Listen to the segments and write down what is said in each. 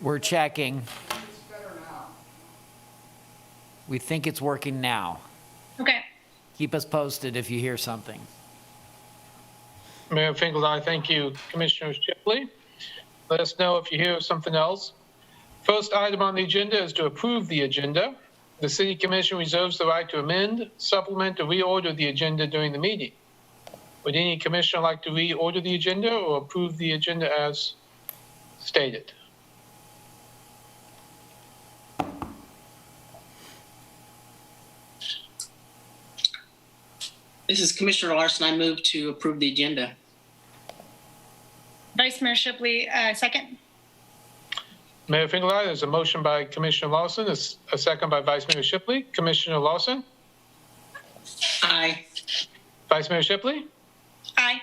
We're checking. We think it's working now. Okay. Keep us posted if you hear something. Mayor Finkel, thank you. Commissioner Shipley, let us know if you hear something else. First item on the agenda is to approve the agenda. The City Commission reserves the right to amend, supplement, or reorder the agenda during the meeting. Would any commissioner like to reorder the agenda or approve the agenda as stated? This is Commissioner Larsen. I move to approve the agenda. Vice Mayor Shipley, second. Mayor Finkel, there's a motion by Commissioner Larsen, a second by Vice Mayor Shipley. Commissioner Larsen? Aye. Vice Mayor Shipley? Aye.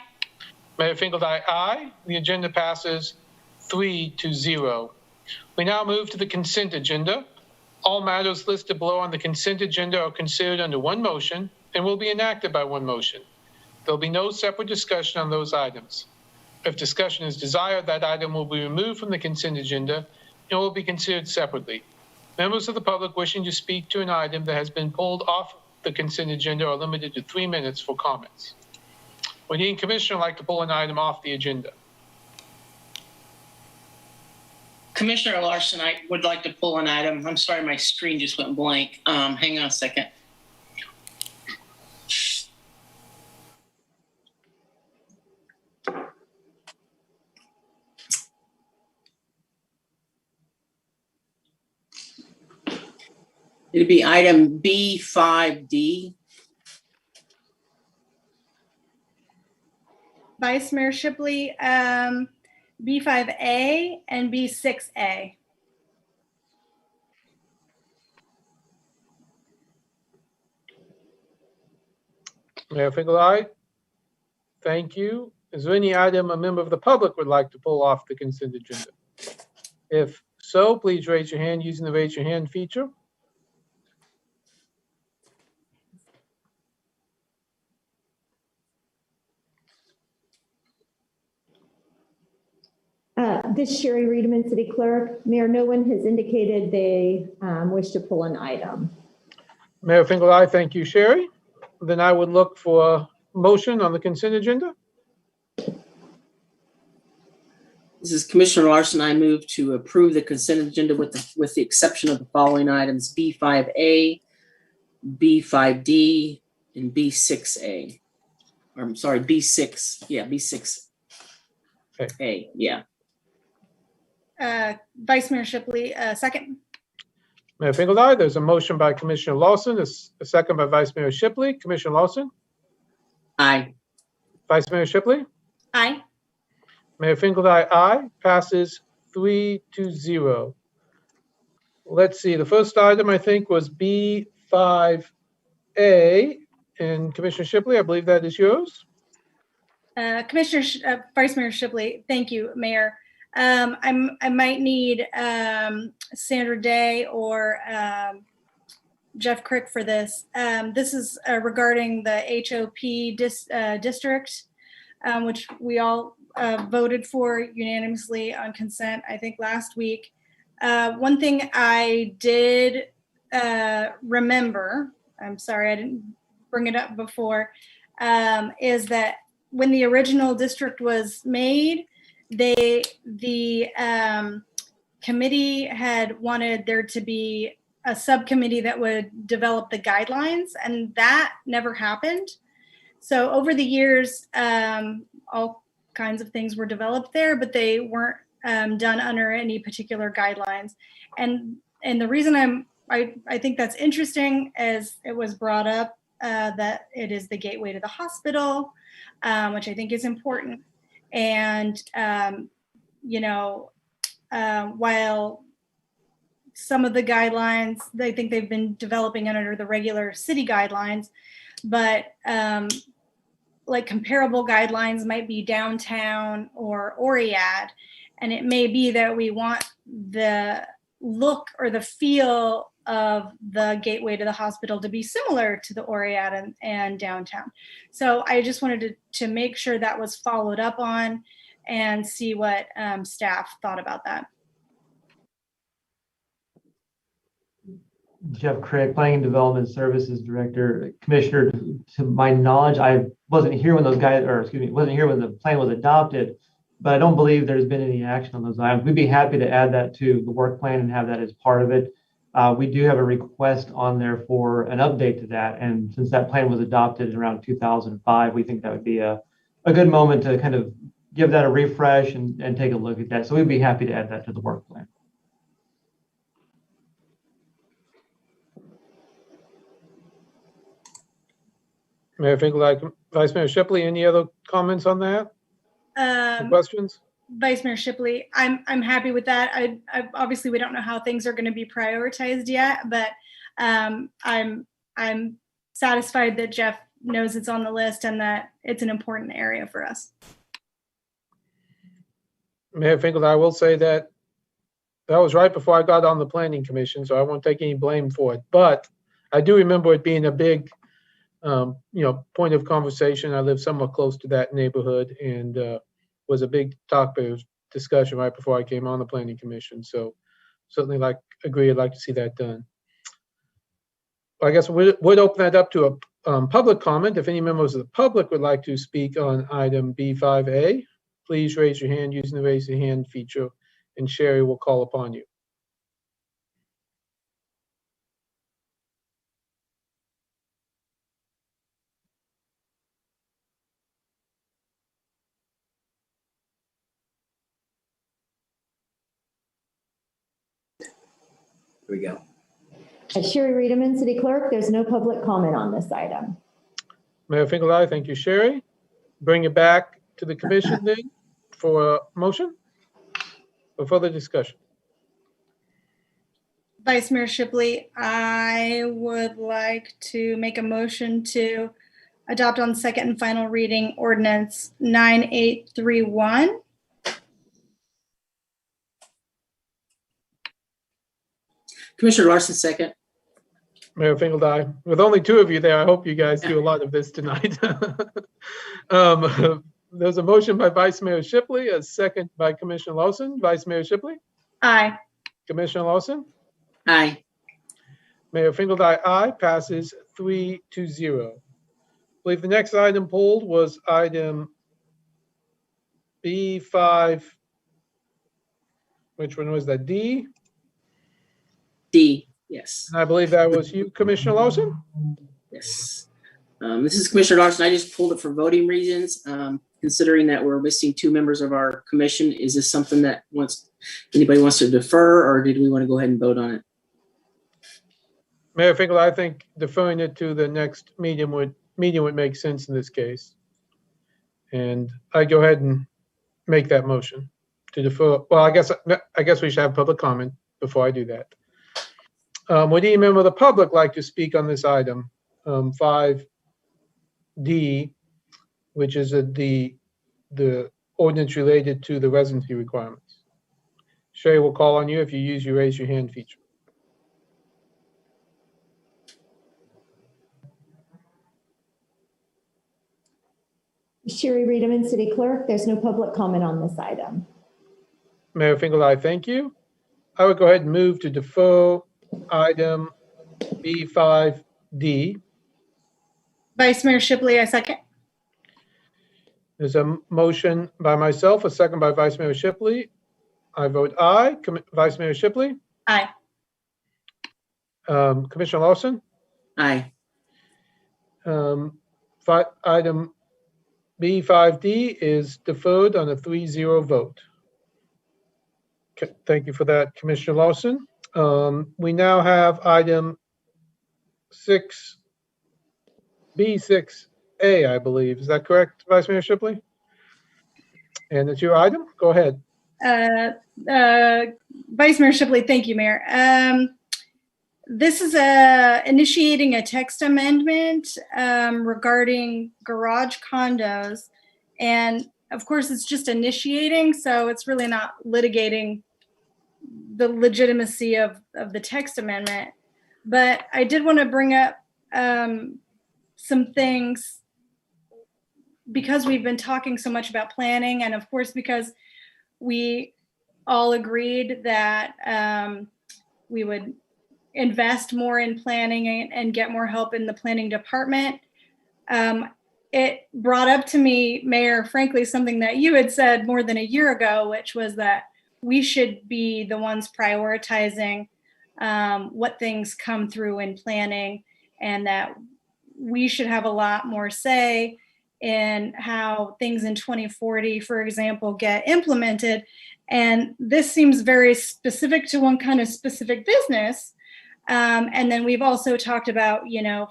Mayor Finkel, aye. The agenda passes 3-0. We now move to the consent agenda. All matters listed below on the consent agenda are considered under one motion and will be enacted by one motion. There will be no separate discussion on those items. If discussion is desired, that item will be removed from the consent agenda and will be considered separately. Members of the public wishing to speak to an item that has been pulled off the consent agenda are limited to 3 minutes for comments. Would any commissioner like to pull an item off the agenda? Commissioner Larsen, I would like to pull an item. I'm sorry, my screen just went blank. Hang on a second. It'd be item B5D. Vice Mayor Shipley, B5A and B6A. Mayor Finkel, aye. Thank you. Is there any item a member of the public would like to pull off the consent agenda? If so, please raise your hand using the raise your hand feature. This is Sherri Riedemann, City Clerk. Mayor, no one has indicated they wish to pull an item. Mayor Finkel, aye. Thank you, Sherri. Then I would look for a motion on the consent agenda. This is Commissioner Larsen. I move to approve the consent agenda with the exception of the following items: B5A, B5D, and B6A. Or, I'm sorry, B6. Yeah, B6A. Okay. Yeah. Vice Mayor Shipley, second. Mayor Finkel, aye. There's a motion by Commissioner Larsen, a second by Vice Mayor Shipley. Commissioner Larsen? Aye. Vice Mayor Shipley? Aye. Mayor Finkel, aye. Passes 3-0. Let's see. The first item, I think, was B5A. And Commissioner Shipley, I believe that is yours. Vice Mayor Shipley, thank you, Mayor. I might need Sandra Day or Jeff Crick for this. This is regarding the HOP district, which we all voted for unanimously on consent, I think, last week. One thing I did remember, I'm sorry I didn't bring it up before, is that when the original district was made, the committee had wanted there to be a subcommittee that would develop the guidelines, and that never happened. So over the years, all kinds of things were developed there, but they weren't done under any particular guidelines. And the reason I think that's interesting is it was brought up that it is the gateway to the hospital, which I think is important. And, while some of the guidelines, I think they've been developing under the regular city guidelines, but like comparable guidelines might be downtown or Oriad. And it may be that we want the look or the feel of the gateway to the hospital to be similar to the Oriad and downtown. So I just wanted to make sure that was followed up on and see what staff thought about that. Jeff Crick, Planning and Development Services Director. Commissioner, to my knowledge, I wasn't here when wasn't here when the plan was adopted, but I don't believe there's been any action on those items. We'd be happy to add that to the work plan and have that as part of it. We do have a request on there for an update to that. And since that plan was adopted in around 2005, we think that would be a good moment to kind of give that a refresh and take a look at that. So we'd be happy to add that to the work plan. Mayor Finkelstein, Vice Mayor Shipley, any other comments on that? Questions? Vice Mayor Shipley, I'm happy with that. I obviously we don't know how things are going to be prioritized yet, but I'm satisfied that Jeff knows it's on the list and that it's an important area for us. Mayor Finkelstein, I will say that was right before I got on the Planning Commission, so I won't take any blame for it. But I do remember it being a big point of conversation. I live somewhat close to that neighborhood, and was a big topic of discussion right before I came on the Planning Commission. So certainly I'd like to see that done. I guess we'd open that up to a public comment. If any members of the public would like to speak on item B5A, please raise your hand using the raise your hand feature, and Sherri will call upon you. Here we go. As Sherri Riedemann, City Clerk, there's no public comment on this item. Mayor Finkelstein, thank you, Sherri. Bring it back to the commission then for a motion or further discussion. Vice Mayor Shipley, I would like to make a motion to adopt on second and final reading Ordinance 9831. Commissioner Larsen, second. Mayor Finkelstein, with only two of you there, I hope you guys do a lot of this tonight. There's a motion by Vice Mayor Shipley, a second by Commissioner Larsen. Vice Mayor Shipley? Aye. Commissioner Larsen? Aye. Mayor Finkelstein, aye. Passes 3-0. I believe the next item pulled was item B5. Which one was that? D? D, yes. And I believe that was you, Commissioner Larsen? Yes. This is Commissioner Larsen. I just pulled it for voting reasons. Considering that we're missing two members of our commission, is this something that anybody wants to defer, or did we want to go ahead and vote on it? Mayor Finkel, I think deferring it to the next meeting would make sense in this case. And I go ahead and make that motion to defer. Well, I guess we should have public comment before I do that. Would any member of the public like to speak on this item, 5D, which is the ordinance related to the residency requirements? Sherri will call on you if you use your raise your hand feature. Sherri Riedemann, City Clerk, there's no public comment on this item. Mayor Finkel, I thank you. I would go ahead and move to defer item B5D. Vice Mayor Shipley, I second. There's a motion by myself, a second by Vice Mayor Shipley. I vote aye. Vice Mayor Shipley? Aye. Commissioner Larsen? Aye. Item B5D is deferred on a 3-0 vote. Okay, thank you for that, Commissioner Larsen. We now have item B6A, I believe. Is that correct, Vice Mayor Shipley? And it's your item? Go ahead. Vice Mayor Shipley, thank you, Mayor. This is initiating a text amendment regarding garage condos. And of course, it's just initiating, so it's really not litigating the legitimacy of the text amendment. But I did want to bring up some things because we've been talking so much about planning, and of course, because we all agreed that we would invest more in planning and get more help in the planning department. It brought up to me, Mayor, frankly, something that you had said more than a year ago, which was that we should be the ones prioritizing what things come through in planning, and that we should have a lot more say in how things in 2040, for example, get implemented. And this seems very specific to one kind of specific business. And then we've also talked about,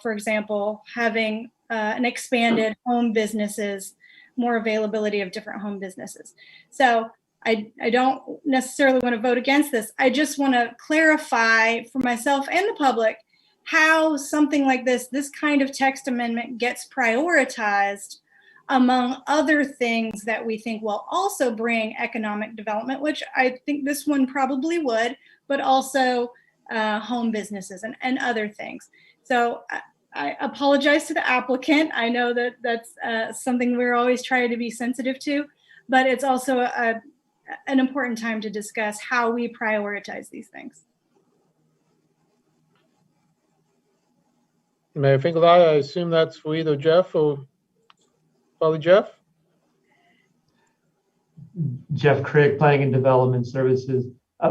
for example, having an expanded home businesses, more availability of different home businesses. So I don't necessarily want to vote against this. I just want to clarify for myself and the public how something like this kind of text amendment gets prioritized among other things that we think will also bring economic development, which I think this one probably would, but also home businesses and other things. So I apologize to the applicant. I know that that's something we're always trying to be sensitive to, but it's also an important time to discuss how we prioritize these things. Mayor Finkelstein, I assume that's for either Jeff or probably Jeff? Jeff Crick, Planning and Development Services.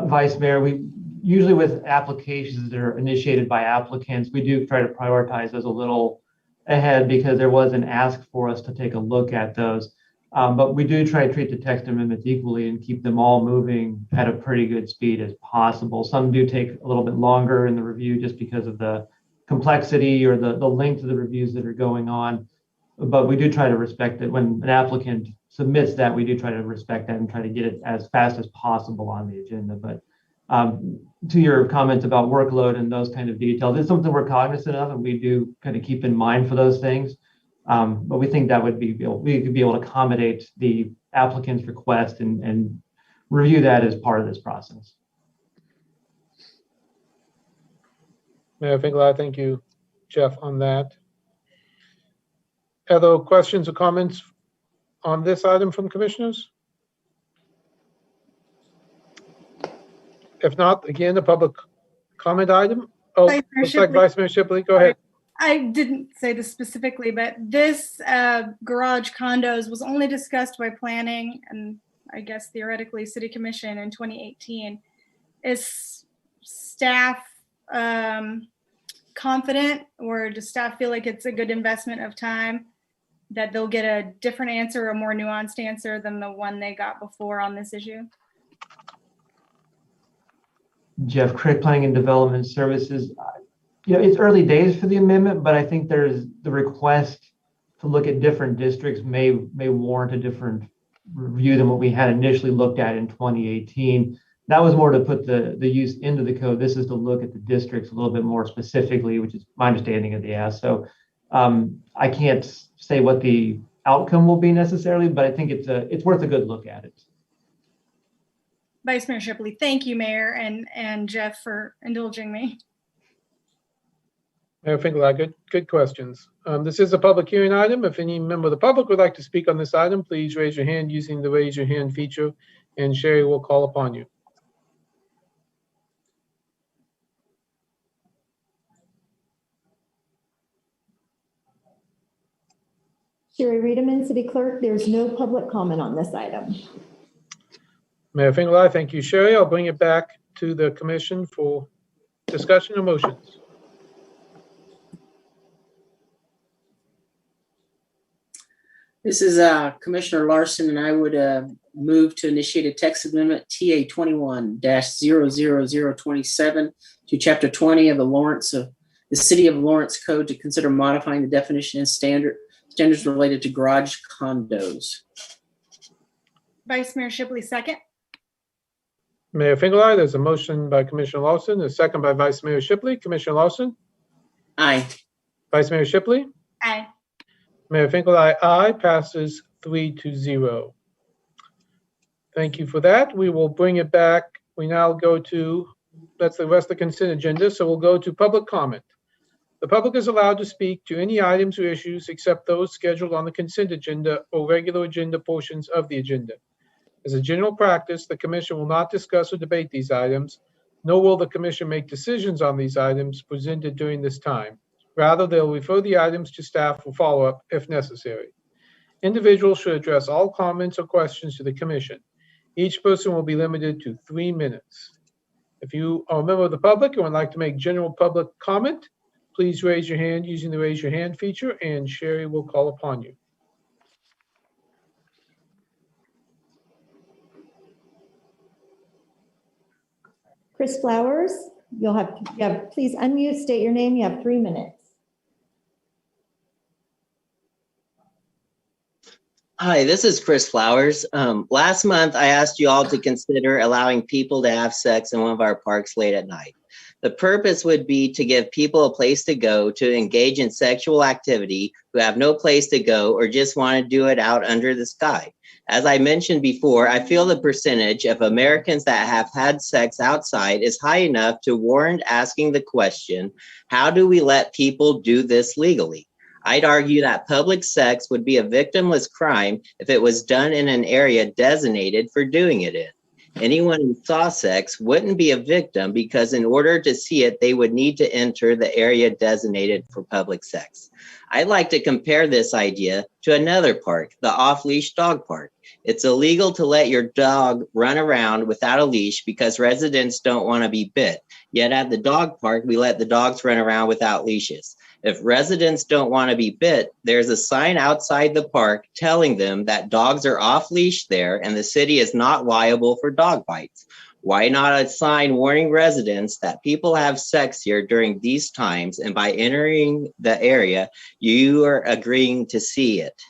Vice Mayor, we usually with applications that are initiated by applicants, we do try to prioritize those a little ahead because there was an ask for us to take a look at those. But we do try to treat the text amendments equally and keep them all moving at a pretty good speed as possible. Some do take a little bit longer in the review just because of the complexity or the length of the reviews that are going on. But we do try to respect it. When an applicant submits that, we do try to respect that and try to get it as fast as possible on the agenda. But to your comments about workload and those kind of details, it's something we're cognizant of and we do kind of keep in mind for those things. But we think that we could be able to accommodate the applicant's request and review that as part of this process. Mayor Finkelstein, thank you, Jeff, on that. Other questions or comments on this item from commissioners? If not, again, the public comment item. Oh, Vice Mayor looks like Shipley. Vice Mayor Shipley, go ahead. I didn't say this specifically, but this garage condos was only discussed by planning and I guess theoretically city commission in 2018. Is staff confident, or does staff feel like it's a good investment of time that they'll get a different answer, a more nuanced answer than the one they got before on this issue? Jeff Crick, Planning and Development Services. It's early days for the amendment, but I think there's the request to look at different districts may warrant a different review than what we had initially looked at in 2018. That was more to put the use into the code. This is to look at the districts a little bit more specifically, which is my understanding of the ask. So I can't say what the outcome will be necessarily, but I think it's worth a good look at it. Vice Mayor Shipley, thank you, Mayor and Jeff, for indulging me. Mayor Finkelstein, good questions. This is a public hearing item. If any member of the public would like to speak on this item, please raise your hand using the raise your hand feature and Sherri will call upon you. Sherri Riedemann, City Clerk. There's no public comment on this item. Mayor Finkelstein, thank you, Sherri. I'll bring it back to the commission for discussion or motions. This is Commissioner Larsen, and I would move to initiate a text amendment TA 21-00027 to Chapter 20 of the City of Lawrence Code to consider modifying the definition and standards related to garage condos. Vice Mayor Shipley, second. Mayor Finkelstein, there's a motion by Commissioner Larsen, a second by Vice Mayor Shipley. Commissioner Larsen? Aye. Vice Mayor Shipley? Aye. Mayor Finkelstein, aye. Passes 3-0. Thank you for that. We will bring it back. We now go to, that's the rest of the consent agenda, so we'll go to public comment. The public is allowed to speak to any items or issues except those scheduled on the consent agenda or regular agenda portions of the agenda. As a general practice, the commission will not discuss or debate these items, Nor will the commission make decisions on these items presented during this time. Rather, they'll refer the items to staff for follow-up if necessary. Individuals should address all comments or questions to the commission. Each person will be limited to 3 minutes. If you are a member of the public and would like to make general public comment, please raise your hand using the raise your hand feature and Sherri will call upon you. Chris Flowers, please unmute, state your name. You have 3 minutes. Hi, this is Chris Flowers. Last month, I asked you all to consider allowing people to have sex in one of our parks late at night. The purpose would be to give people a place to go to engage in sexual activity who have no place to go or just want to do it out under the sky. As I mentioned before, I feel the percentage of Americans that have had sex outside is high enough to warrant asking the question, how do we let people do this legally? I'd argue that public sex would be a victimless crime if it was done in an area designated for doing it in. Anyone who saw sex wouldn't be a victim because in order to see it, they would need to enter the area designated for public sex. I'd like to compare this idea to another park, the off-leash dog park. It's illegal to let your dog run around without a leash because residents don't want to be bit. Yet at the dog park, we let the dogs run around without leashes. If residents don't want to be bit, there's a sign outside the park telling them that dogs are off leash there and the city is not liable for dog bites. Why not a sign warning residents that people have sex here during these times and by entering the area, you are agreeing to see it?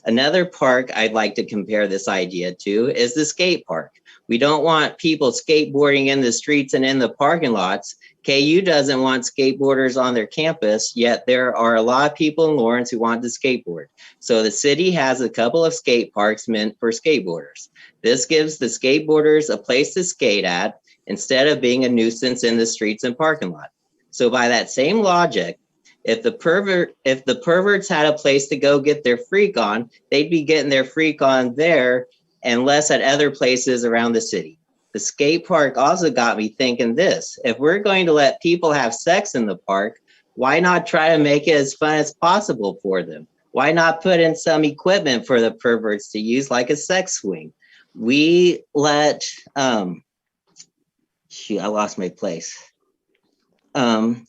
Another park I'd like to compare this idea to is the skate park. We don't want people skateboarding in the streets and in the parking lots. KU doesn't want skateboarders on their campus, yet there are a lot of people in Lawrence who want to skateboard. So the city has a couple of skate parks meant for skateboarders. This gives the skateboarders a place to skate at instead of being a nuisance in the streets and parking lot. So by that same logic, if the perverts had a place to go get their freak on, they'd be getting their freak on there and less at other places around the city. The skate park also got me thinking this: if we're going to let people have sex in the park, why not try to make it as fun as possible for them? Why not put in some equipment for the perverts to use, like a sex swing? We let, I lost my place.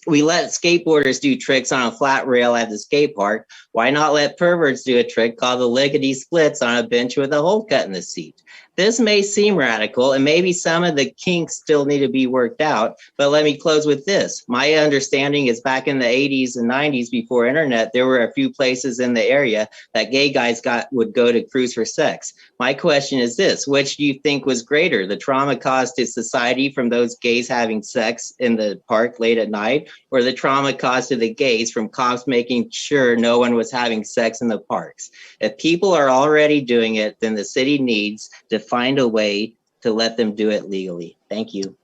We let skateboarders do tricks on a flat rail at the skate park. Why not let perverts do a trick called the lickety splits on a bench with a hole cut in the seat? This may seem radical, and maybe some of the kinks still need to be worked out, but let me close with this. My understanding is back in the 80s and 90s, before internet, there were a few places in the area that gay guys would go to cruise for sex. My question is this: which do you think was greater, the trauma caused to society from those gays having sex in the park late at night, or the trauma caused to the gays from cops making sure no one was having sex in the parks? If people are already doing it, then the city needs to find a way to let them do it legally. Thank you.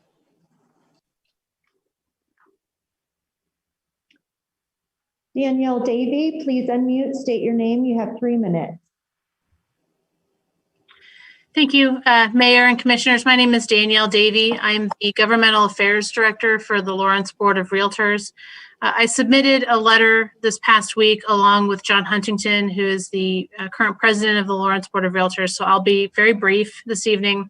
Danielle Davey, please unmute, state your name. You have 3 minutes. Thank you, Mayor and Commissioners. My name is Danielle Davey. I'm the Governmental Affairs Director for the Lawrence Board of Realtors. I submitted a letter this past week along with John Huntington, who is the current president of the Lawrence Board of Realtors. So I'll be very brief this evening.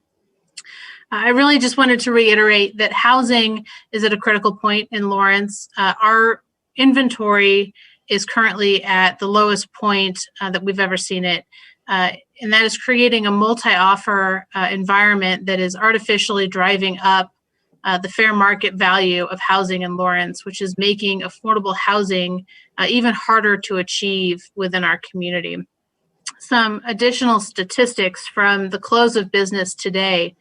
I really just wanted to reiterate that housing is at a critical point in Lawrence. Our inventory is currently at the lowest point that we've ever seen it. And that is creating a multi-offer environment that is artificially driving up the fair market value of housing in Lawrence, which is making affordable housing even harder to achieve within our community. Some additional statistics from the close of business today.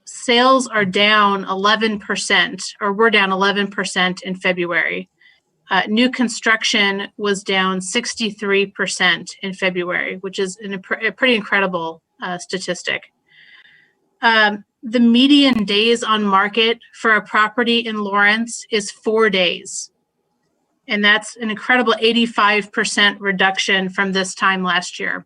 Sales are down 11%, or were down 11% in February. New construction was down 63% in February, which is a pretty incredible statistic. The median days on market for a property in Lawrence is 4 days. And that's an incredible 85% reduction from this time last year.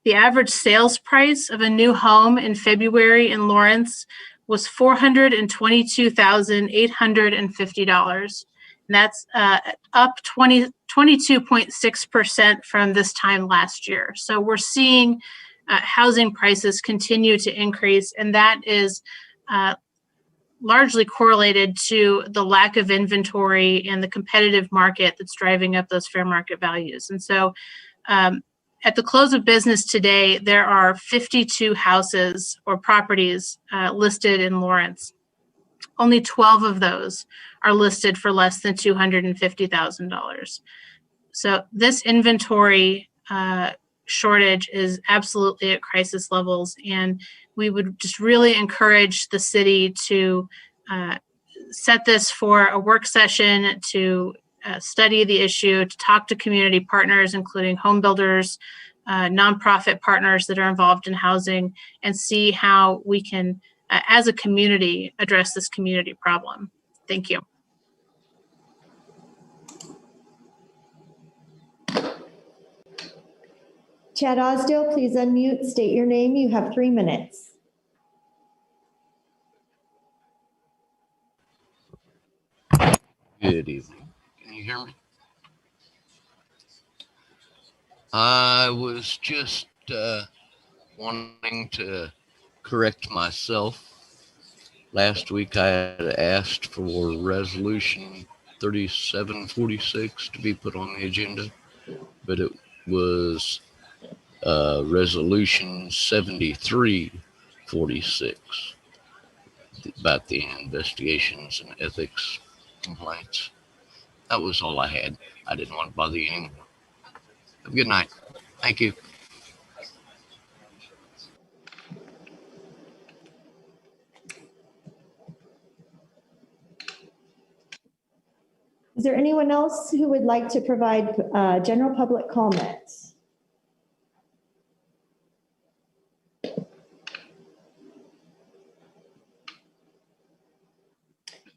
The average sales price of a new home in February in Lawrence was $422,850. And that's up 22.6% from this time last year. So we're seeing housing prices continue to increase, and that is largely correlated to the lack of inventory and the competitive market that's driving up those fair market values. And so at the close of business today, there are 52 houses or properties listed in Lawrence. Only 12 of those are listed for less than $250,000. So this inventory shortage is absolutely at crisis levels, and we would just really encourage the city to set this for a work session to study the issue, to talk to community partners, including home builders, nonprofit partners that are involved in housing, and see how we can, as a community, address this community problem. Thank you. Chad Osdale, please unmute, state your name. You have 3 minutes. Good evening. Can you hear me? I was just wanting to correct myself. Last week I had asked for resolution 3746 to be put on the agenda, but it was resolution 7346 about the investigations and ethics complaints. That was all I had. I didn't want to bother you anymore. Have a good night. Thank you. Is there anyone else who would like to provide general public comments?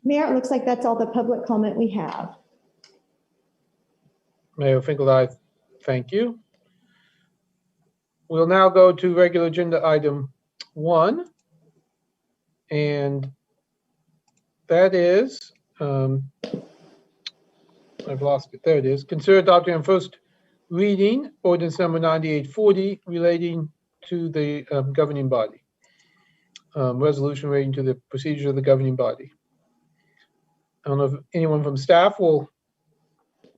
Mayor, it looks like that's all the public comment we have. Mayor Finkel, thank you. We'll now go to regular agenda item 1, and that is, I've lost it. There it is. Consider adopting on first reading ordinance number 9840 relating to the governing body. Resolution relating to the procedure of the governing body. I don't know if anyone from staff will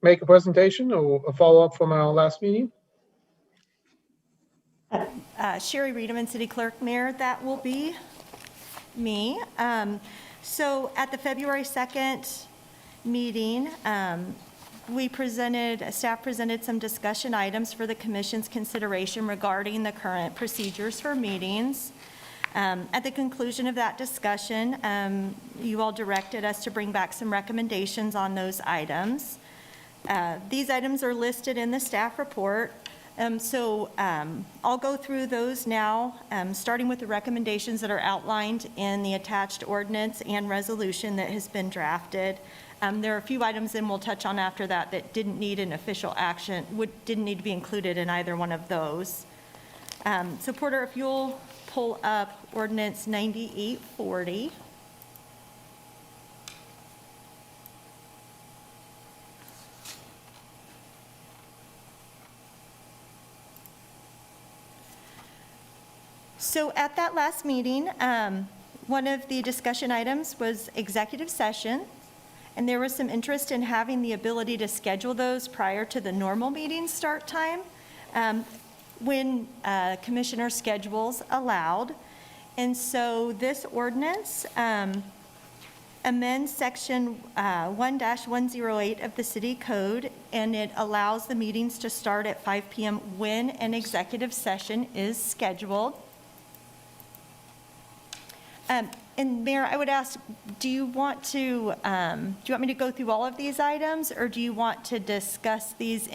make a presentation or a follow-up from our last meeting. Sherri Riedemann, City Clerk. Mayor, that will be me. So at the February 2nd meeting, staff presented some discussion items for the Commission's consideration regarding the current procedures for meetings. At the conclusion of that discussion, you all directed us to bring back some recommendations on those items. These items are listed in the staff report. I'll go through those now, starting with the recommendations that are outlined in the attached ordinance and resolution that has been drafted. There are a few items, and we'll touch on after that, that didn't need an official action, didn't need to be included in either one of those. So Porter, if you'll pull up ordinance 9840. So at that last meeting, one of the discussion items was executive session, and there was some interest in having the ability to schedule those prior to the normal meeting start time when commissioner schedules allowed. And so this ordinance amends section 1-108 of the city code, and it allows the meetings to start at 5 p.m. when an executive session is scheduled. And Mayor, I would ask, do you want me to go through all of these items, or do you want to discuss these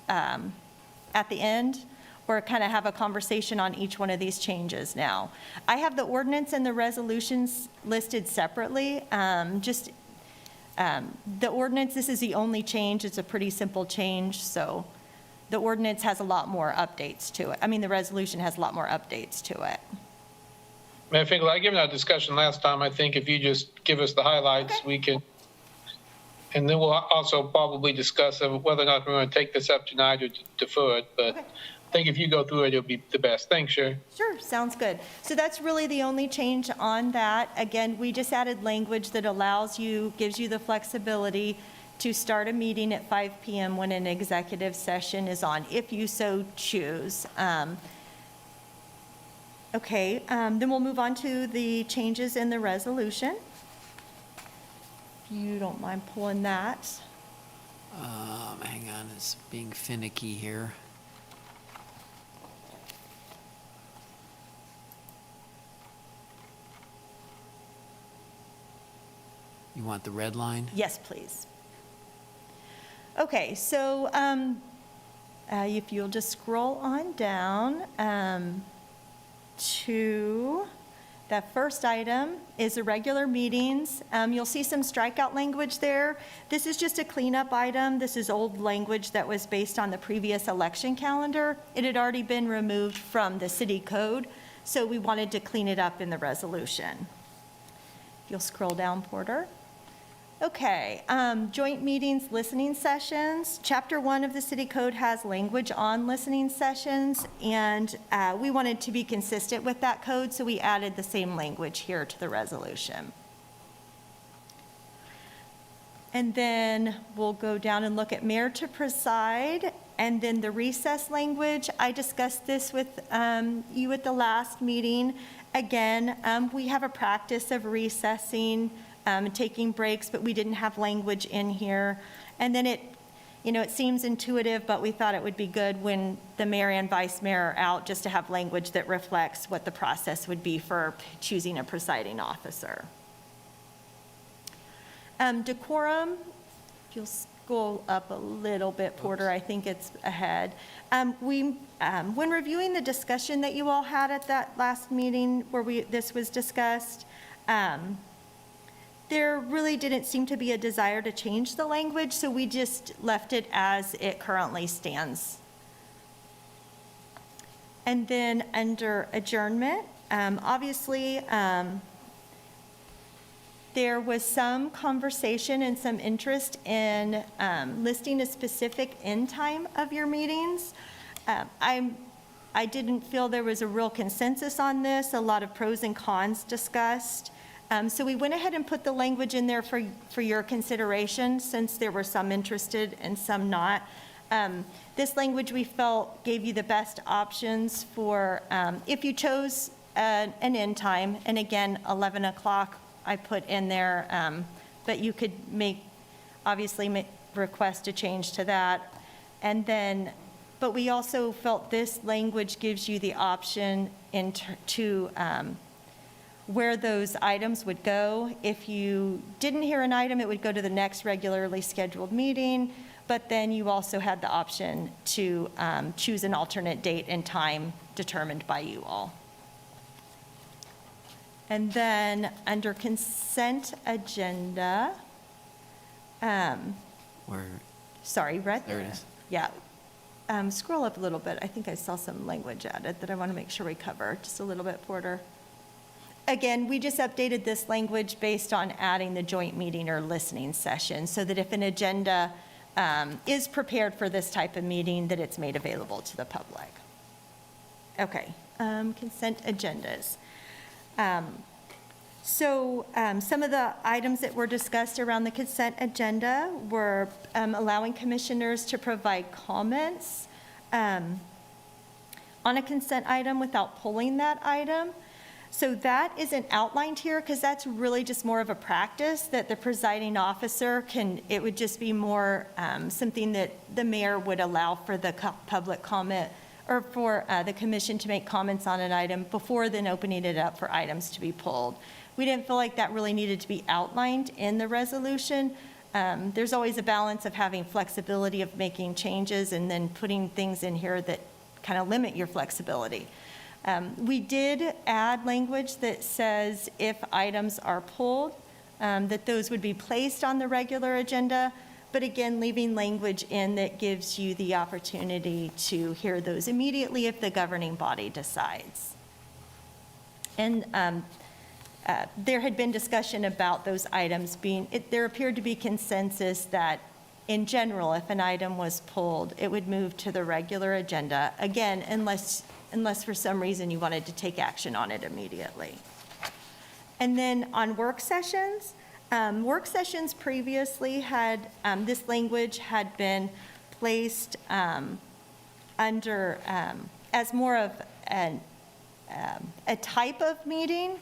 at the end, or kind of have a conversation on each one of these changes now? I have the ordinance and the resolutions listed separately. The ordinance, this is the only change. It's a pretty simple change, so the ordinance has a lot more updates to it. I mean, the resolution has a lot more updates to it. I think, like, given our discussion last time, I think if you just give us the highlights, Okay. we can, and then we'll also probably discuss whether or not we're going to take this up tonight or defer it. But Okay. I think if you go through it, it'll be the best. Thanks, Sherri. Sure, sounds good. So that's really the only change on that. Again, we just added language that allows you, gives you the flexibility to start a meeting at 5 PM when an executive session is on, if you so choose. Okay, then we'll move on to the changes in the resolution. If you don't mind pulling that. Hang on, it's being finicky here. You want the red line? Yes, please. Okay, so if you'll just scroll on down to that first item is the regular meetings. You'll see some strikeout language there. This is just a cleanup item. This is old language that was based on the previous election calendar. It had already been removed from the city code, so we wanted to clean it up in the resolution. If you'll scroll down, Porter. Okay, joint meetings, listening sessions. Chapter 1 of the city code has language on listening sessions, and we wanted to be consistent with that code, so we added the same language here to the resolution. And then we'll go down and look at mayor to preside, and then the recess language. I discussed this with you at the last meeting. Again, we have a practice of recessing, taking breaks, but we didn't have language in here. And then it seems intuitive, but we thought it would be good when the mayor and vice mayor are out, just to have language that reflects what the process would be for choosing a presiding officer. Decorum, if you'll scroll up a little bit, Porter, I think it's ahead. When reviewing the discussion that you all had at that last meeting where this was discussed, there really didn't seem to be a desire to change the language, so we just left it as it currently stands. And then under adjournment, obviously, there was some conversation and some interest in listing a specific end time of your meetings. I didn't feel there was a real consensus on this, a lot of pros and cons discussed. So we went ahead and put the language in there for your consideration, since there were some interested and some not. This language we felt gave you the best options for if you chose an end time, and again, 11 o'clock I put in there, but you could obviously request a change to that. And then, but we also felt this language gives you the option to where those items would go. If you didn't hear an item, it would go to the next regularly scheduled meeting, but then you also had the option to choose an alternate date and time determined by you all. And then under consent agenda, Where, sorry, right there there. it is. Yeah. Scroll up a little bit. I think I saw some language added that I want to make sure we cover. Just a little bit, Porter. Again, we just updated this language based on adding the joint meeting or listening session, so that if an agenda is prepared for this type of meeting, that it's made available to the public. Okay, consent agendas. So some of the items that were discussed around the consent agenda were allowing commissioners to provide comments on a consent item without pulling that item. So that isn't outlined here, because that's really just more of a practice that the presiding officer it would just be more something that the mayor would allow for the public comment, or for the commission to make comments on an item before then opening it up for items to be pulled. We didn't feel like that really needed to be outlined in the resolution. There's always a balance of having flexibility of making changes and then putting things in here that kind of limit your flexibility. We did add language that says if items are pulled, that those would be placed on the regular agenda, but again, leaving language in that gives you the opportunity to hear those immediately if the governing body decides. And there had been discussion about those items being, there appeared to be consensus that in general, if an item was pulled, it would move to the regular agenda, again, unless for some reason you wanted to take action on it immediately. And then on work sessions previously had, this language had been placed under, as more of a type of meeting.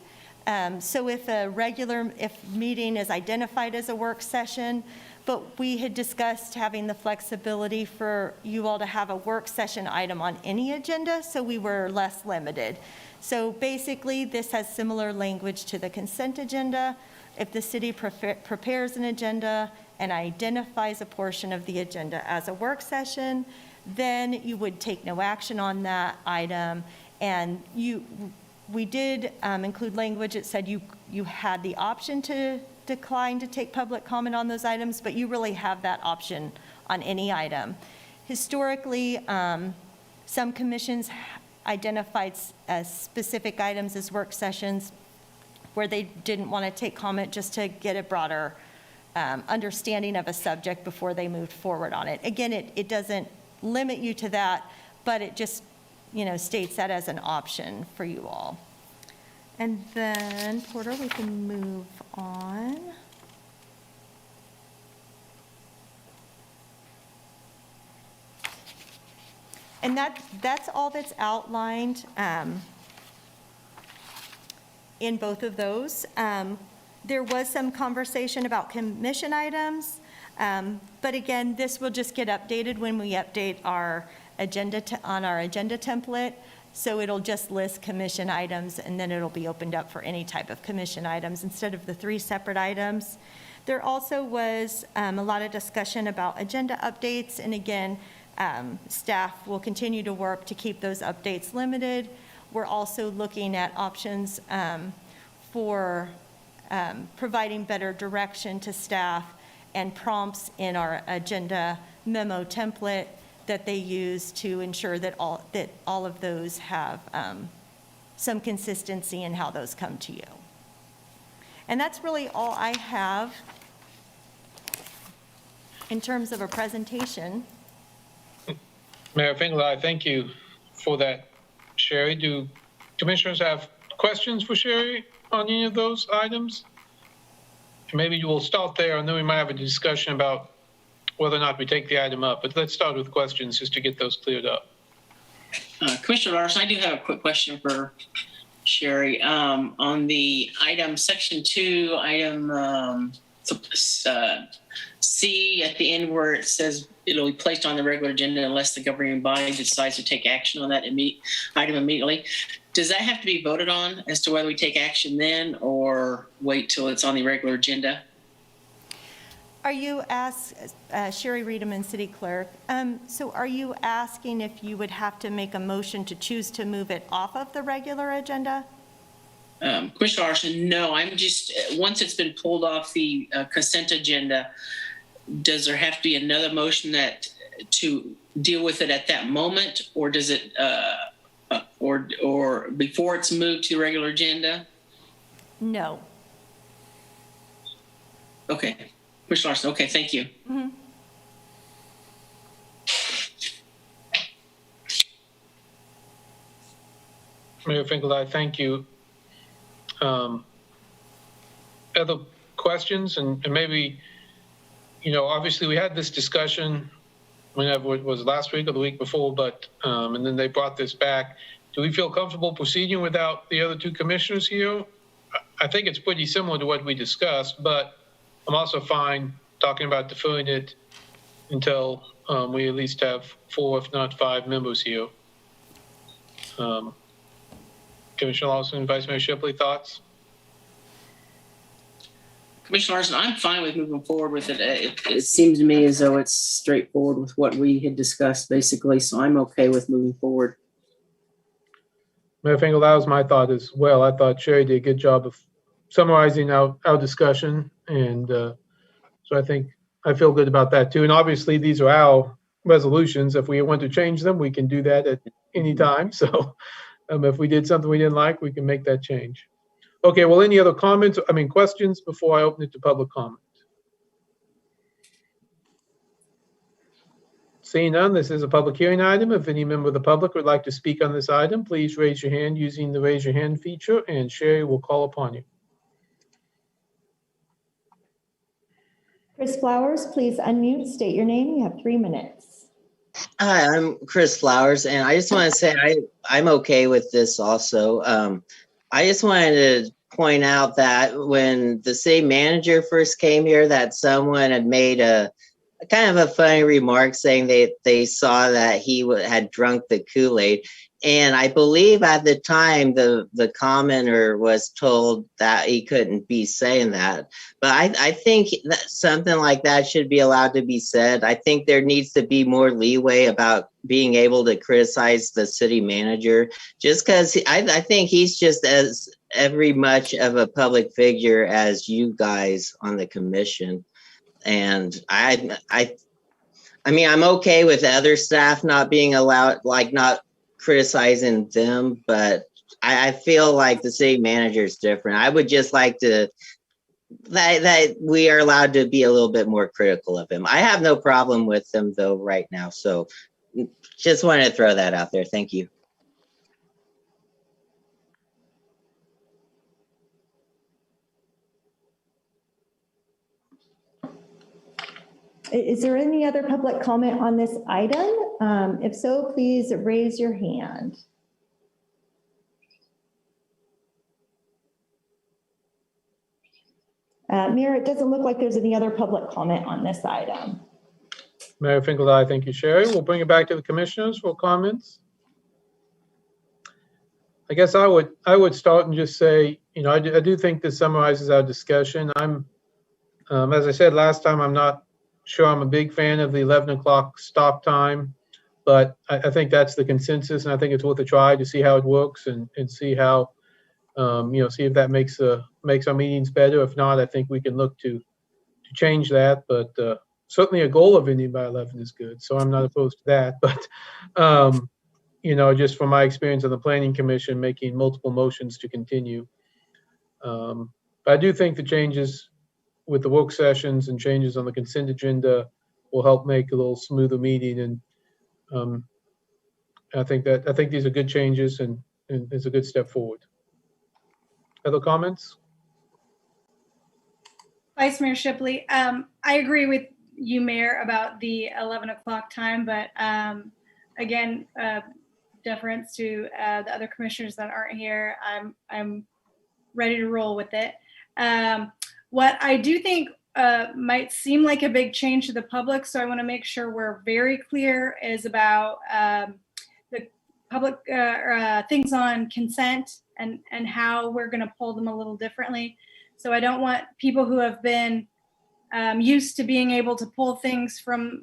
So if meeting is identified as a work session, but we had discussed having the flexibility for you all to have a work session item on any agenda, so we were less limited. So basically, this has similar language to the consent agenda. If the city prepares an agenda and identifies a portion of the agenda as a work session, then you would take no action on that item. And we did include language that said you had the option to decline to take public comment on those items, but you really have that option on any item. Historically, some commissions identified specific items as work sessions where they didn't want to take comment just to get a broader understanding of a subject before they moved forward on it. Again, it doesn't limit you to that, but it just, states that as an option for you all. And then, Porter, we can move on. And that's all that's outlined in both of those. There was some conversation about commission items, but again, this will just get updated when we update our agenda on our agenda template. So it'll just list commission items, and then it'll be opened up for any type of commission items instead of the 3 separate items. There also was a lot of discussion about agenda updates, and again, staff will continue to work to keep those updates limited. We're also looking at options for providing better direction to staff and prompts in our agenda memo template that they use to ensure that all of those have some consistency in how those come to you. And that's really all I have in terms of a presentation. Mayor Finkel, I thank you for that, Sherri. Do commissioners have questions for Sherri on any of those items? Maybe we'll start there, and then we might have a discussion about whether or not we take the item up. But let's start with questions just to get those cleared up. Commissioner Larsen, I do have a quick question for Sherri. On the item, section 2, item C at the end where it says it'll be placed on the regular agenda unless the governing body decides to take action on that item immediately. Does that have to be voted on as to whether we take action then or wait till it's on the regular agenda? Are you Sherri Riedemann, City Clerk, so are you asking if you would have to make a motion to choose to move it off of the regular agenda? Commissioner Larsen, no, I'm just, once it's been pulled off the consent agenda, does there have to be another motion to deal with it at that moment, or does it, or before it's moved to the regular agenda? No. Okay. Commissioner Larsen, okay, thank you. Mm-hmm. Mayor Finkel, I thank you. Other questions? And maybe, obviously we had this discussion whenever it was last week or the week before, but, and then they brought this back. Do we feel comfortable proceeding without the other 2 commissioners here? I think it's pretty similar to what we discussed, but I'm also fine talking about deferring it until we at least have 4, if not 5 members here. Commissioner Larsen and Vice Mayor Shipley, thoughts? Commissioner Larsen, I'm fine with moving forward with it. It seems to me as though it's straightforward with what we had discussed, basically, so I'm okay with moving forward. Mayor Finkel, that was my thought as well. I thought Sherri did a good job of summarizing our discussion, and so I feel good about that too. And obviously, these are our resolutions. If we want to change them, we can do that at any time. So If we did something we didn't like, we can make that change. Okay, well, any other comments, questions before I open it to public comment? Seeing none, this is a public hearing item. If any member of the public would like to speak on this item, please raise your hand using the raise your hand feature, and Sherri will call upon you. Chris Flowers, please unmute, state your name. You have 3 minutes. Hi, I'm Chris Flowers, and I just want to say I'm okay with this also. I just wanted to point out that when the city manager first came here, that someone had made a kind of a funny remark saying they saw that he had drunk the Kool-Aid. And I believe at the time the commenter was told that he couldn't be saying that. But I think that something like that should be allowed to be said. I think there needs to be more leeway about being able to criticize the city manager, just because I think he's just as every much of a public figure as you guys on the commission. And I mean, I'm okay with other staff not being allowed, like not criticizing them, but I feel like the city manager is different. I would just like to that we are allowed to be a little bit more critical of him. I have no problem with him though right now. So just wanted to throw that out there. Thank you. Is there any other public comment on this item? If so, please raise your hand. Mayor, it doesn't look like there's any other public comment on this item. Mayor Finkel, aye. Thank you, Sherri. We'll bring it back to the commissioners for comments. I guess I would start and just say, I do think this summarizes our discussion. As I said last time, I'm not sure I'm a big fan of the 11 o'clock stop time, but I think that's the consensus, and I think it's worth a try to see how it works and see how, see if that makes our meetings better. If not, I think we can look to change that, but certainly a goal of ending by 11 is good, so I'm not opposed to that. But, just from my experience on the Planning Commission, making multiple motions to continue. But I do think the changes with the work sessions and changes on the consent agenda will help make a little smoother meeting. And I think these are good changes and it's a good step forward. Other comments? Vice Mayor Shipley, I agree with you, Mayor, about the 11 o'clock time, but again, deference to the other commissioners that aren't here. I'm ready to roll with it. What I do think might seem like a big change to the public, so I want to make sure we're very clear, is about the public things on consent and how we're going to pull them a little differently. So I don't want people who have been used to being able to pull things from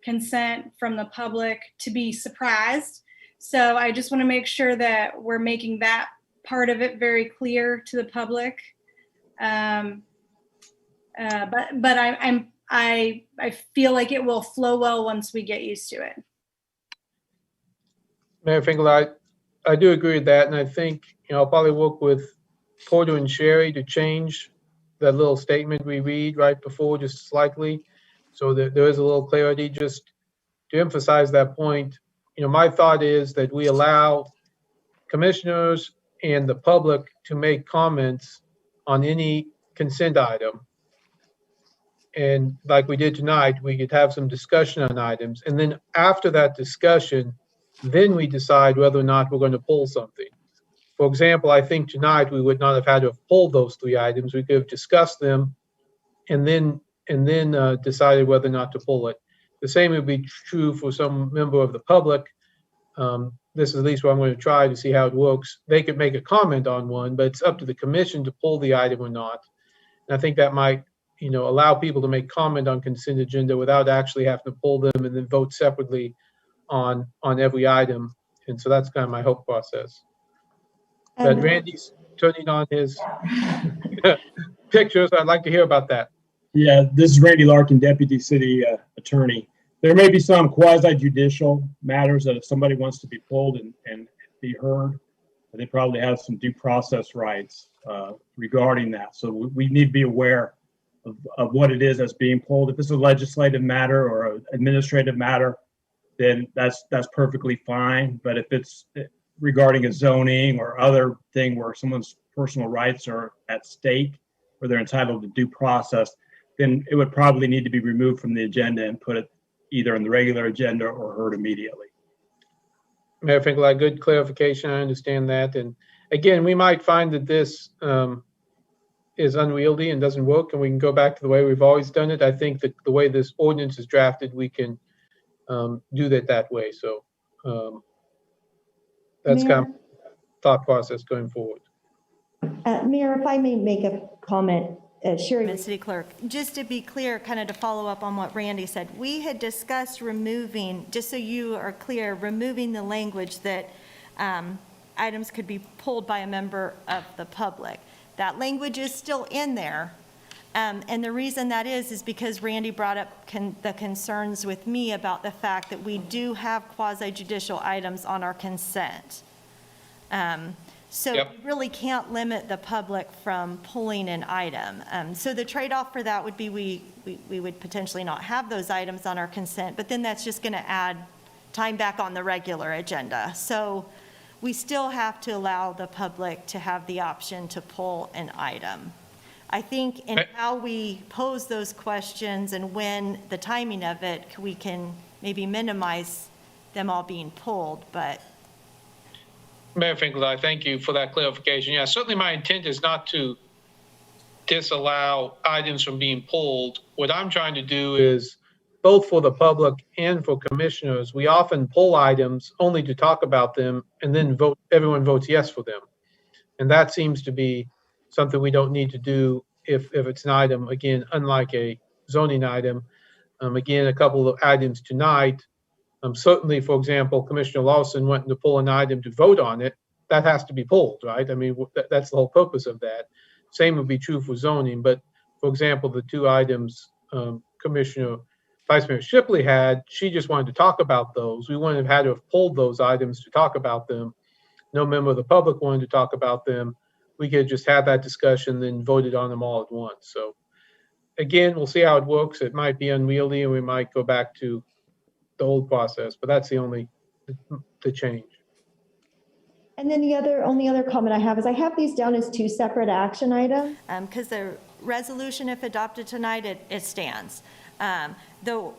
consent from the public to be surprised. So I just want to make sure that we're making that part of it very clear to the public. But I feel like it will flow well once we get used to it. Mayor Finkel, I do agree with that, and I think I'll probably work with Porter and Sherri to change that little statement we read right before just slightly, so that there is a little clarity. Just to emphasize that point, my thought is that we allow commissioners and the public to make comments on any consent item. And like we did tonight, we could have some discussion on items. And then after that discussion, then we decide whether or not we're going to pull something. For example, I think tonight we would not have had to have pulled those 3 items. We could have discussed them and then decided whether or not to pull it. The same would be true for some member of the public. This is at least what I'm going to try to see how it works. They could make a comment on one, but it's up to the commission to pull the item or not. And I think that might, allow people to make comment on consent agenda without actually having to pull them and then vote separately on every item. And so that's kind of my hope process. But Randy's turning on his pictures. I'd like to hear about that. Yeah, this is Randy Larkin, Deputy City Attorney. There may be some quasi-judicial matters that if somebody wants to be pulled and be heard. They probably have some due process rights regarding that. So we need to be aware of what it is that's being pulled. If it's a legislative matter or an administrative matter, then that's perfectly fine. But if it's regarding a zoning or other thing where someone's personal rights are at stake, where they're entitled to due process, then it would probably need to be removed from the agenda and put it either in the regular agenda or heard immediately. Mayor Finkel, good clarification. I understand that. And again, we might find that this is unwieldy and doesn't work, and we can go back to the way we've always done it. I think that the way this ordinance is drafted, we can do that way. So that's kind of thought process going forward. Mayor, if I may make a comment, Sherri. City Clerk, just to be clear, kind of to follow up on what Randy said, we had discussed removing, just so you are clear, removing the language that items could be pulled by a member of the public. That language is still in there. And the reason that is because Randy brought up the concerns with me about the fact that we do have quasi-judicial items on our consent. So Yep. we really can't limit the public from pulling an item. So the trade-off for that would be we would potentially not have those items on our consent, but then that's just going to add time back on the regular agenda. So we still have to allow the public to have the option to pull an item. I think in how we pose those questions and when the timing of it, we can maybe minimize them all being pulled, but. Mayor Finkel, I thank you for that clarification. Yeah, certainly my intent is not to disallow items from being pulled. What I'm trying to do is, both for the public and for commissioners, we often pull items only to talk about them and then everyone votes yes for them. And that seems to be something we don't need to do if it's an item, again, unlike a zoning item. Again, a couple of items tonight. Certainly, for example, Commissioner Larsen wanting to pull an item to vote on it, that has to be pulled, right? I mean, that's the whole purpose of that. Same would be true for zoning. But for example, the two items Vice Mayor Shipley had, she just wanted to talk about those. We wouldn't have had to have pulled those items to talk about them. No member of the public wanted to talk about them. We could just have that discussion, then voted on them all at once. So again, we'll see how it works. It might be unwieldy and we might go back to the old process, but that's the only change. And then the only other comment I have is I have these down as two separate action items. Because the resolution, if adopted tonight, it stands. The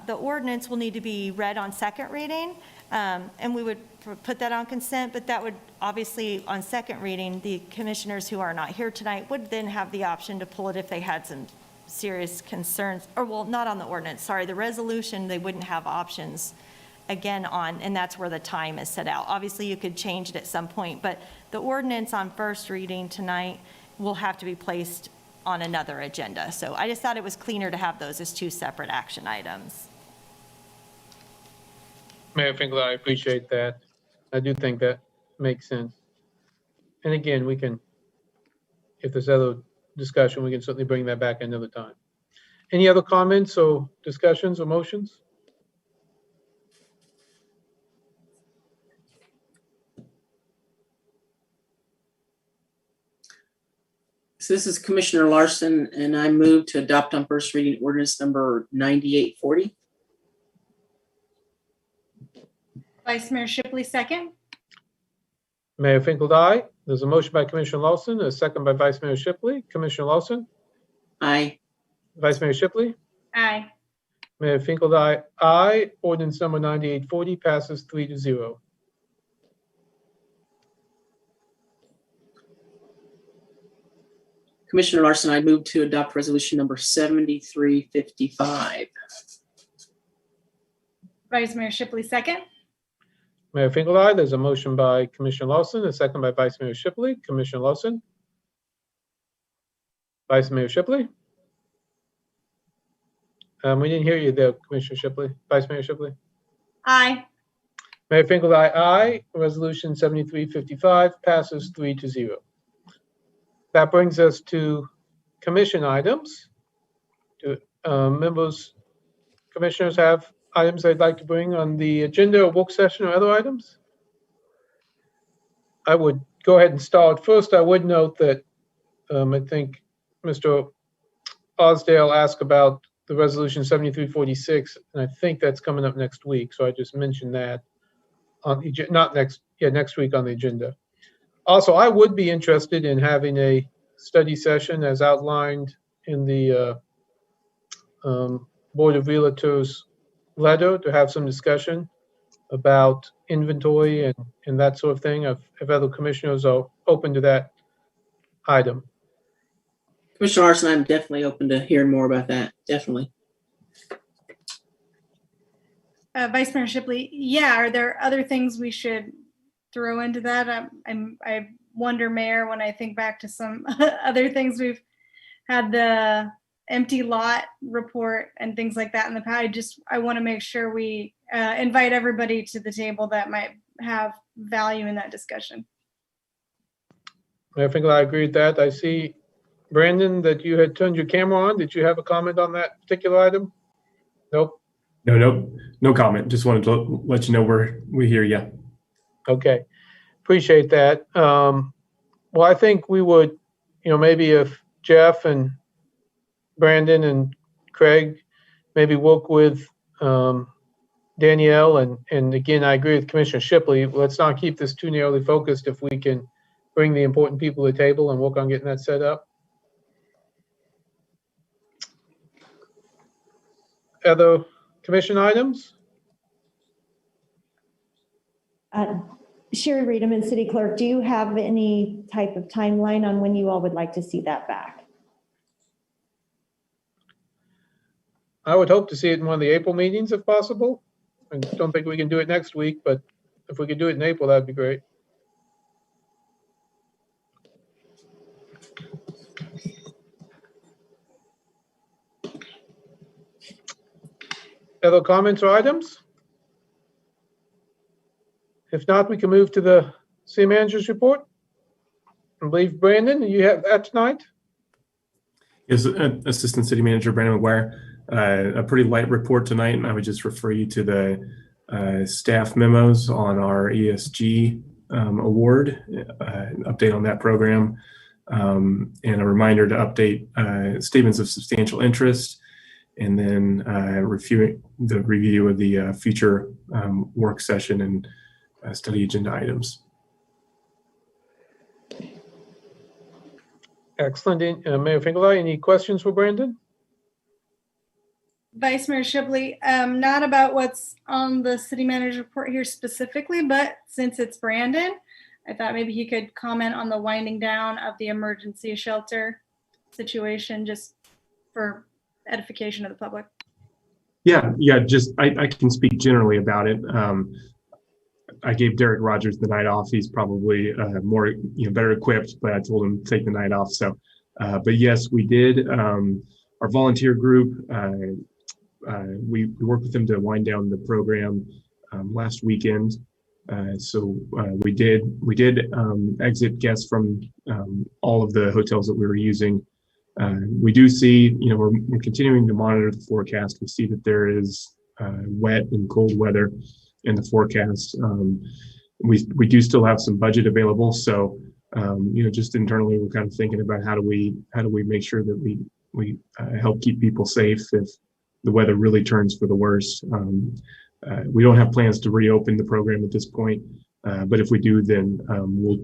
ordinance will need to be read on second reading, and we would put that on consent, but that would obviously, on second reading, the commissioners who are not here tonight would then have the option to pull it if they had some serious concerns, or well, not on the ordinance, sorry, the resolution, they wouldn't have options again on, and that's where the time is set out. Obviously, you could change it at some point, but the ordinance on first reading tonight will have to be placed on another agenda. So I just thought it was cleaner to have those as two separate action items. Mayor Finkel, I appreciate that. I do think that makes sense. And again, we can, if there's other discussion, we can certainly bring that back another time. Any other comments or discussions or motions? So this is Commissioner Larsen, and I move to adopt on first reading ordinance number 9840. Vice Mayor Shipley, second. Mayor Finkel, aye. There's a motion by Commissioner Larsen, a second by Vice Mayor Shipley. Commissioner Larsen? Aye. Vice Mayor Shipley? Aye. Mayor Finkel, aye. Aye. Ordinance number 9840 passes 3-0. Commissioner Larsen, I move to adopt resolution number 7355. Vice Mayor Shipley, second. Mayor Finkel, aye. There's a motion by Commissioner Larsen, a second by Vice Mayor Shipley. Commissioner Larsen? Vice Mayor Shipley? We didn't hear you there, Commissioner Shipley. Vice Mayor Shipley? Aye. Mayor Finkel, aye. Aye. Resolution 7355 passes 3-0. That brings us to commission items. Do commissioners have items they'd like to bring on the agenda or work session or other items? I would go ahead and start. First, I would note that I think Mr. Osdale asked about the resolution 7346, and I think that's coming up next week. So I just mentioned that on the, next week on the agenda. Also, I would be interested in having a study session as outlined in the Board of Realtors letter to have some discussion about inventory and that sort of thing, if other commissioners are open to that item. Commissioner Larsen, I'm definitely open to hearing more about that. Definitely. Vice Mayor Shipley, yeah, are there other things we should throw into that? I wonder, Mayor, when I think back to some other things we've had, the empty lot report and things like that in the past. I want to make sure we invite everybody to the table that might have value in that discussion. I think I agree with that. I see, Brandon, that you had turned your camera on. Did you have a comment on that particular item? Nope. No comment. Just wanted to let you know we hear you. Okay, appreciate that. Well, I think we would, maybe if Jeff and Brandon and Craig maybe work with Danielle, and again, I agree with Commissioner Shipley. Let's not keep this too narrowly focused if we can bring the important people to the table and work on getting that set up. Other commission items? Sherri Riedemann, City Clerk, do you have any type of timeline on when you all would like to see that back? I would hope to see it in one of the April meetings if possible. I don't think we can do it next week, but if we could do it in April, that'd be great. Other comments or items? If not, we can move to the city manager's report. I believe, Brandon, you have that tonight? Yes, Assistant City Manager Brandon McGuire. A pretty light report tonight, and I would just refer you to the staff memos on our ESG award, update on that program, and a reminder to update statements of substantial interest, and then review of the future work session and study agenda items. Excellent. Mayor Finkelstein, any questions for Brandon? Vice Mayor Shipley, not about what's on the city manager report here specifically, but since it's Brandon, I thought maybe he could comment on the winding down of the emergency shelter situation, just for edification of the public. Yeah, just I can speak generally about it. I gave Derek Rogers the night off. He's probably more better equipped, but I told him to take the night off. So, but yes, we did. Our volunteer group, we worked with them to wind down the program last weekend. So we did exit guests from all of the hotels that we were using. We do see, we're continuing to monitor the forecast. We see that there is wet and cold weather in the forecast. We do still have some budget available. So, just internally, we're kind of thinking about how do we make sure that we help keep people safe if the weather really turns for the worse. We don't have plans to reopen the program at this point, but if we do, then we'll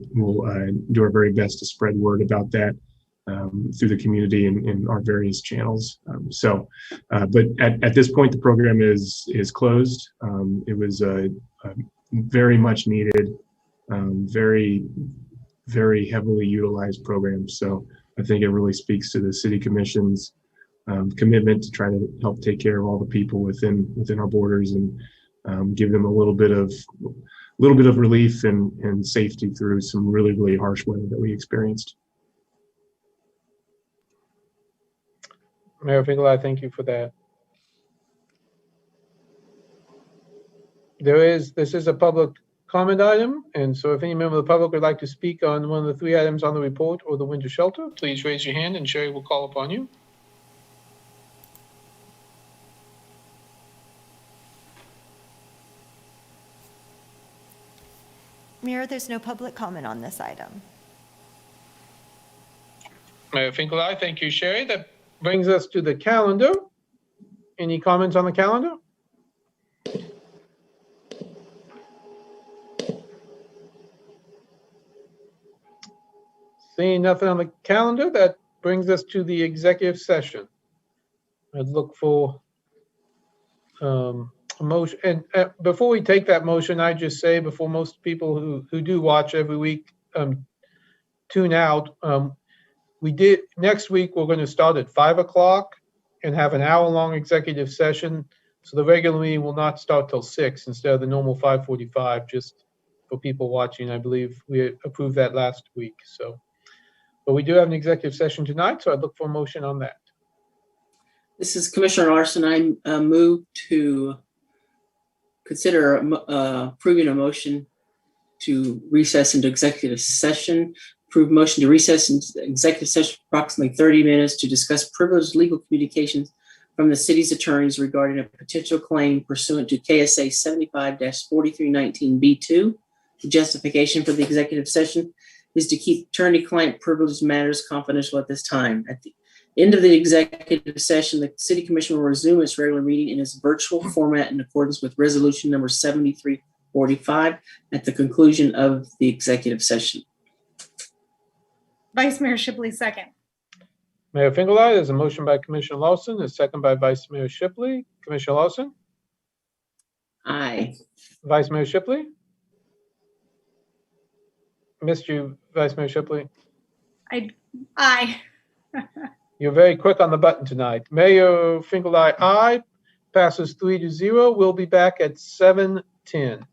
do our very best to spread word about that through the community and in our various channels. But at this point, the program is closed. It was a very much needed, very, very heavily utilized program. So I think it really speaks to the City Commission's commitment to try to help take care of all the people within our borders and give them a little bit of relief and safety through some really, really harsh weather that we experienced. Mayor Finkelstein, thank you for that. This is a public comment item, and so if any member of the public would like to speak on one of the three items on the report or the winter shelter, please raise your hand and Sherri will call upon you. Mayor, there's no public comment on this item. Mayor Finkel, thank you, Sherri. That brings us to the calendar. Any comments on the calendar? Seeing nothing on the calendar, that brings us to the executive session. I'd look for a motion. And before we take that motion, I just say, before most people who do watch every week tune out, next week, we're going to start at 5 o'clock and have an hour-long executive session. So the regular meeting will not start till 6 instead of the normal 5:45, just for people watching. I believe we approved that last week. So, but we do have an executive session tonight, so I'd look for a motion on that. This is Commissioner Larsen. I move to consider approving a motion to recess into executive session. Approve motion to recess into executive session for approximately 30 minutes to discuss privileged legal communications from the city's attorneys regarding a potential claim pursuant to KSA 75-4319B2. The justification for the executive session is to keep attorney-client privileged matters confidential at this time. At the end of the executive session, the City Commission will resume its regular meeting in its virtual format in accordance with Resolution Number 7345 at the conclusion of the executive session. Vice Mayor Shipley, second. Mayor Finkel, there's a motion by Commissioner Larsen, a second by Vice Mayor Shipley. Commissioner Larsen? Aye. Vice Mayor Shipley? Missed you, Vice Mayor Shipley. Aye. You're very quick on the button tonight. Mayor Finkel, aye. Passes 3-0. We'll be back at 7:10.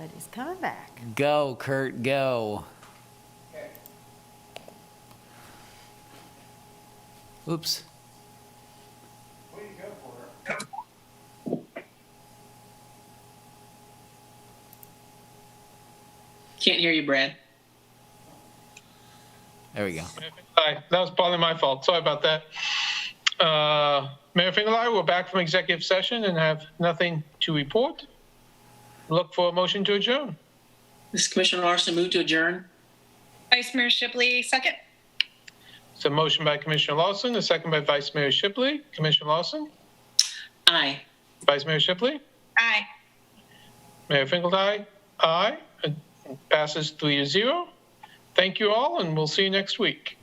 but he's coming back. Go, Kurt, go. Oops. Can't hear you, Brad. There we go. Hi, that was partly my fault. Sorry about that. Mayor Fingerlein, we're back from executive session and have nothing to report. Look for a motion to adjourn. This is Commissioner Larsen, move to adjourn. Vice Mayor Shipley, second. So motion by Commissioner Larsen, a second by Vice Mayor Shipley. Commissioner Larsen? Aye. Vice Mayor Shipley? Aye. Mayor Finkelstein? Aye. It passes 3-0. Thank you all, and we'll see you next week.